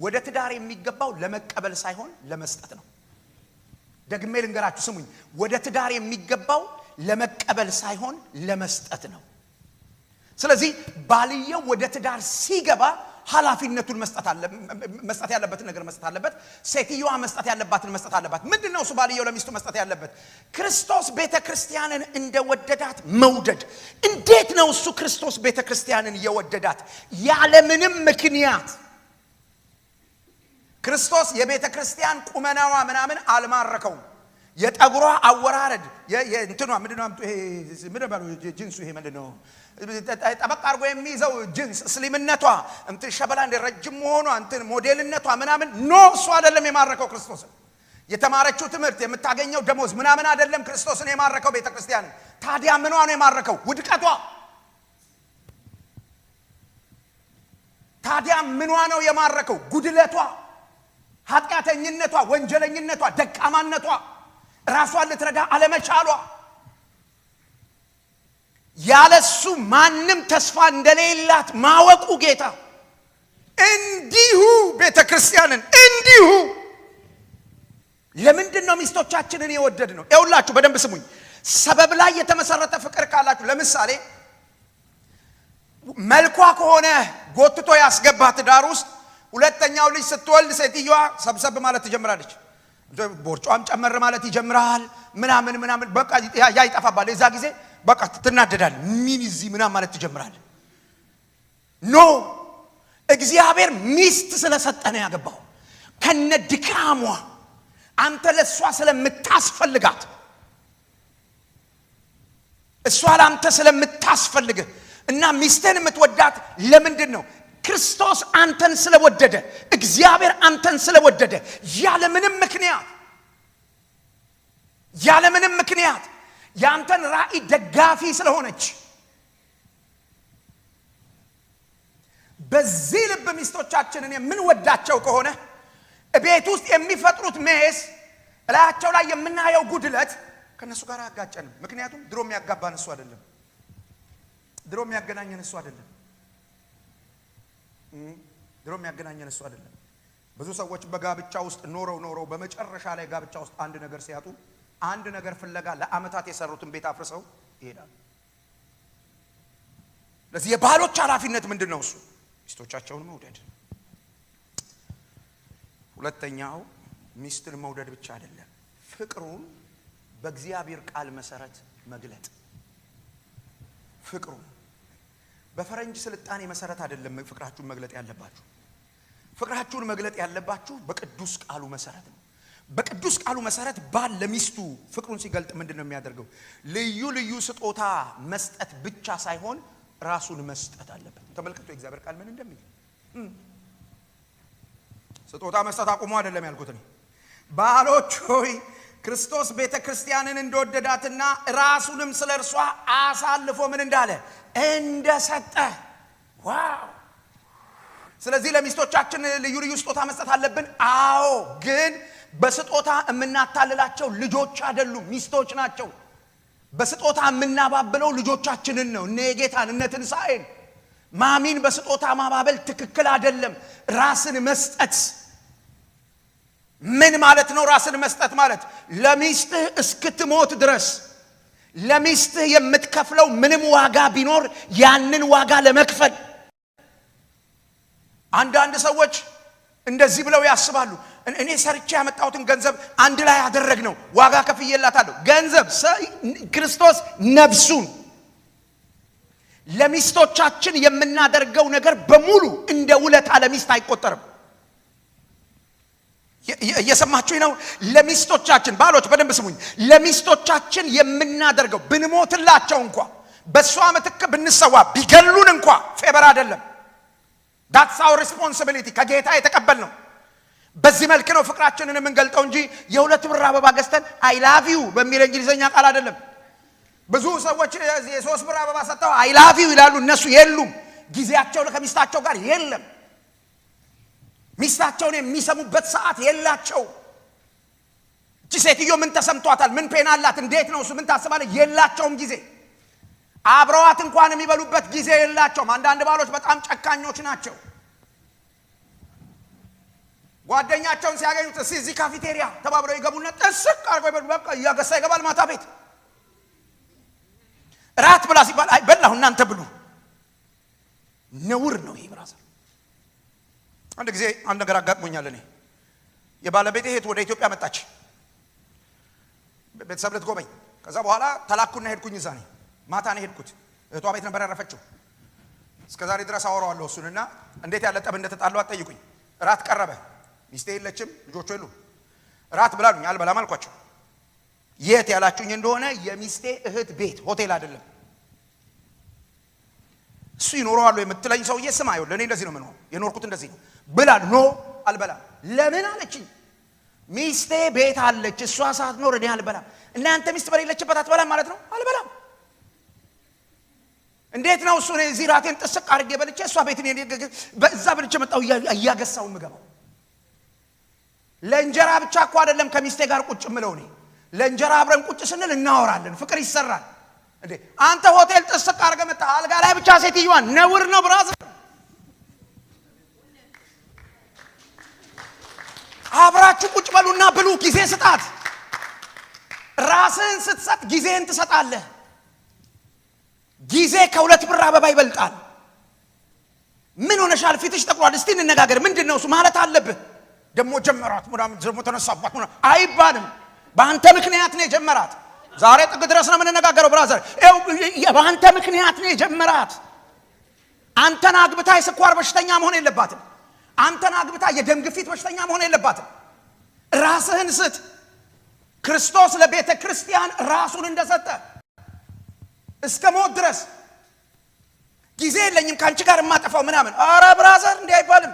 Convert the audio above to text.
ወደ ትዳር የሚገባው ለመቀበል ሳይሆን ለመስጠት ነው። ደግሜ ልንገራችሁ ስሙኝ። ወደ ትዳር የሚገባው ለመቀበል ሳይሆን ለመስጠት ነው። ስለዚህ ባልየው ወደ ትዳር ሲገባ ኃላፊነቱን መስጠት ያለበትን ነገር መስጠት አለበት። ሴትዮዋ መስጠት ያለባትን መስጠት አለባት። ምንድነው እሱ ባልየው ለሚስቱ መስጠት ያለበት? ክርስቶስ ቤተክርስቲያንን እንደወደዳት መውደድ። እንዴት ነው እሱ ክርስቶስ ቤተክርስቲያንን የወደዳት? ያለ ምንም ምክንያት። ክርስቶስ የቤተክርስቲያን ቁመናዋ ምናምን አልማረከውም። የጠጉሯ አወራረድ የእንትኗ ምንድነው ጂንሱ ይሄ ምንድነው ጠበቅ አርጎ የሚይዘው ጂንስ እስሊምነቷ እንትን ሸበላ እንደ ረጅም ሆኖ እንትን ሞዴልነቷ ምናምን ኖ እሱ አይደለም የማረከው ክርስቶስን። የተማረችው ትምህርት የምታገኘው ደሞዝ ምናምን አይደለም ክርስቶስን የማረከው ቤተክርስቲያንን። ታዲያ ምንዋ ነው የማረከው? ውድቀቷ። ታዲያ ምንዋ ነው የማረከው? ጉድለቷ፣ ኃጢአተኝነቷ፣ ወንጀለኝነቷ፣ ደካማነቷ፣ ራሷን ልትረዳ አለመቻሏ። ያለሱ ማንም ተስፋ እንደሌላት ማወቁ ጌታ እንዲሁ ቤተክርስቲያንን እንዲሁ ለምንድን ነው ሚስቶቻችንን የወደድ ነው? ይኸውላችሁ በደንብ ስሙኝ። ሰበብ ላይ የተመሰረተ ፍቅር ካላችሁ ለምሳሌ መልኳ ከሆነ ጎትቶ ያስገባት ዳር ውስጥ ሁለተኛው ልጅ ስትወልድ ሴትዮዋ ሰብሰብ ማለት ትጀምራለች። ቦርጫም ጨመር ማለት ይጀምራል ምናምን በቃ ያ ይጠፋባል። የዛ ጊዜ በቃ ትናደዳል። ምን እዚህ ምናምን ማለት ትጀምራል። ኖ እግዚአብሔር ሚስት ስለሰጠነ ያገባው ከነ ድካሟ አንተ ለሷ ስለምታስፈልጋት እሷ ለአንተ ስለምታስፈልግ እና ሚስትን የምትወዳት ለምንድን ነው? ክርስቶስ አንተን ስለወደደ፣ እግዚአብሔር አንተን ስለወደደ ያለምንም ምክንያት ያንተን ራእይ ደጋፊ ስለሆነች በዚህ ልብ ሚስቶቻችንን የምንወዳቸው ከሆነ ቤት ውስጥ የሚፈጥሩት ሜስ እላቸው ላይ የምናየው ጉድለት ከነሱ ጋር አጋጨንም። ምክንያቱም ድሮ የሚያጋባን እሱ አይደለም፣ ድሮ የሚያገናኘን እሱ አይደለም። ብዙ ሰዎች በጋብቻ ውስጥ ኖረው በመጨረሻ ላይ ጋብቻ ውስጥ አንድ ነገር ሲያጡ አንድ ነገር ፍለጋ ለአመታት የሰሩትን ቤት አፍርሰው ይሄዳሉ። ለዚህ የባሎች ኃላፊነት ምንድነው? እሱ ሚስቶቻቸውን መውደድ። ሁለተኛው ሚስትን መውደድ ብቻ አይደለም፣ ፍቅሩን በእግዚአብሔር ቃል መሰረት መግለጥ። ፍቅሩን በፈረንጅ ስልጣኔ መሰረት አይደለም ፍቅራችሁን መግለጥ ያለባችሁ። ፍቅራችሁን መግለጥ ያለባችሁ በቅዱስ ቃሉ መሰረት ነው። በቅዱስ ቃሉ መሰረት ባል ለሚስቱ ፍቅሩን ሲገልጥ ምንድነው የሚያደርገው? ልዩ ስጦታ መስጠት ብቻ ሳይሆን ራሱን መስጠት አለበት። ተመልከቱ የእግዚአብሔር ቃል ምን እንደሚል። ስጦታ መስጠት አቁሙ አይደለም ያልኩት ነው። ባሎች ሆይ ክርስቶስ ቤተክርስቲያንን እንደወደዳትና ራሱንም ስለርሷ አሳልፎ ምን እንዳለ እንደሰጠ። ዋው! ስለዚህ ለሚስቶቻችን ልዩ ስጦታ መስጠት አለብን። አዎ፣ ግን በስጦታ የምናታልላቸው ልጆች አይደሉም፣ ሚስቶች ናቸው። በስጦታ የምናባብለው ልጆቻችንን ነው። እነ ጌታን እነ ትንሳኤን ማሚን በስጦታ ማባበል ትክክል አይደለም። ራስን መስጠት ምን ማለት ነው? ራስን መስጠት ማለት ለሚስትህ እስክትሞት ድረስ ለሚስትህ የምትከፍለው ምንም ዋጋ ቢኖር ያንን ዋጋ ለመክፈል። አንዳንድ ሰዎች እንደዚህ ብለው ያስባሉ። እኔ ሰርቼ ያመጣሁትን ገንዘብ አንድ ላይ አደረግነው ዋጋ ከፍዬላታለሁ። ገንዘብ ክርስቶስ ነፍሱን ለሚስቶቻችን የምናደርገው ነገር በሙሉ እንደ ውለታ ለሚስት አይቆጠርም። እየሰማችሁ ነው? ለሚስቶቻችን ባሎች በደንብ ስሙኝ። ለሚስቶቻችን የምናደርገው ብንሞትላቸው እንኳን በሷ ምትክ ብንሰዋ ቢገሉን እንኳን ፌበር አይደለም። that's our responsibility ከጌታ የተቀበልነው። በዚህ መልክ ነው ፍቅራችንን የምንገልጠው እንጂ የሁለት ብር አበባ ገዝተን I love you በሚል እንግሊዘኛ ቃል አይደለም። ብዙ ሰዎች የሶስት ብር አበባ ሰጥተው I love you ይላሉ። እነሱ የሉም፣ ጊዜያቸው ከሚስታቸው ጋር የለም። ሚስታቸውን የሚሰሙበት ሰዓት የላቸው። እቺ ሴትዮ ምን ተሰምቷታል? ምን ፔን አላት? እንዴት ነው እሱ ምን ታስባለች? የላቸውም ጊዜ። አብረዋት እንኳን የሚበሉበት ጊዜ የላቸውም። አንዳንድ ባሎች በጣም ጨካኞች ናቸው። ጓደኛቸውን ሲያገኙት እዚህ ካፌቴሪያ ተባብረው ይገቡና ጥስቅ አርገው በቃ ያገሳ ይገባል ማታ ቤት ራት ብላ ሲባል አይ በላሁ እናንተ ብሉ ነውር ነው ይሄ ብራዘር አንድ ጊዜ አንድ ነገር አጋጥሞኛል እኔ የባለቤቴ እህት ወደ ኢትዮጵያ መጣች ቤተሰብ ልትጎበኝ ከዛ በኋላ ተላኩና ሄድኩኝ እዛ ነኝ ማታ ነው ሄድኩት እህቷ ቤት ነበር ያረፈችው እስከዛሬ ድረስ አወራዋለሁ እሱንና እንዴት ያለ ጠብ እንደተጣሉ አትጠይቁኝ ራት ቀረበ ሚስቴ የለችም ልጆቹ የሉ ራት ብላሉኝ አልበላም አልኳቸው የት ያላችሁኝ እንደሆነ የሚስቴ እህት ቤት ሆቴል አይደለም እሱ ይኖረዋል የምትለኝ ሰውዬ ስማ ይኸው ለኔ እንደዚህ ነው ምነው የኖርኩት እንደዚህ ነው ብላ ኖ አልበላም ለምን አለችኝ ሚስቴ ቤት አለች እሷ ሳትኖር እኔ አልበላም እናንተ ሚስት በሌለችበት አትበላም ማለት ነው አልበላም እንዴት ነው እሱ እዚህ ራቴን ጥስቅ አድርጌ በልቼ እሷ ቤት እኔ በዛ በልቼ መጣው እያገሳው ምገባው ለእንጀራ ብቻ እኮ አይደለም ከሚስቴ ጋር ቁጭ ምለው እኔ ለእንጀራ አብረን ቁጭ ስንል እናወራለን ፍቅር ይሰራል እንዴ አንተ ሆቴል ጥስቅ አድርገህ መጣ አልጋ ላይ ብቻ ሴትዮዋን ነውር ነው ብራዘር አብራችሁ ቁጭ በሉና ብሉ ጊዜ ስጣት ራስን ስትሰጥ ጊዜን ትሰጣለህ ጊዜ ከሁለት ብር አበባ ይበልጣል ምን ሆነሻል ፊትሽ ተቆራል እስቲ እንነጋገር ምንድነው እሱ ማለት አለብህ ደሞ ጀመራት ምናምን ደሞ ተነሳባት ምናምን አይባልም በአንተ ምክንያት ነው የጀመራት ዛሬ ጥግ ድረስ ነው የምንነጋገረው ብራዘር በአንተ ምክንያት ነው የጀመራት አንተን አግብታ የስኳር በሽተኛ መሆን የለባትም አንተን አግብታ የደም ግፊት በሽተኛ መሆን የለባትም ራስህን ስጥ ክርስቶስ ለቤተ ክርስቲያን ራሱን እንደሰጠ እስከ ሞት ድረስ ጊዜ የለኝም ካንቺ ጋር ማጠፋው ምናምን አረ ብራዘር እንዴ አይባልም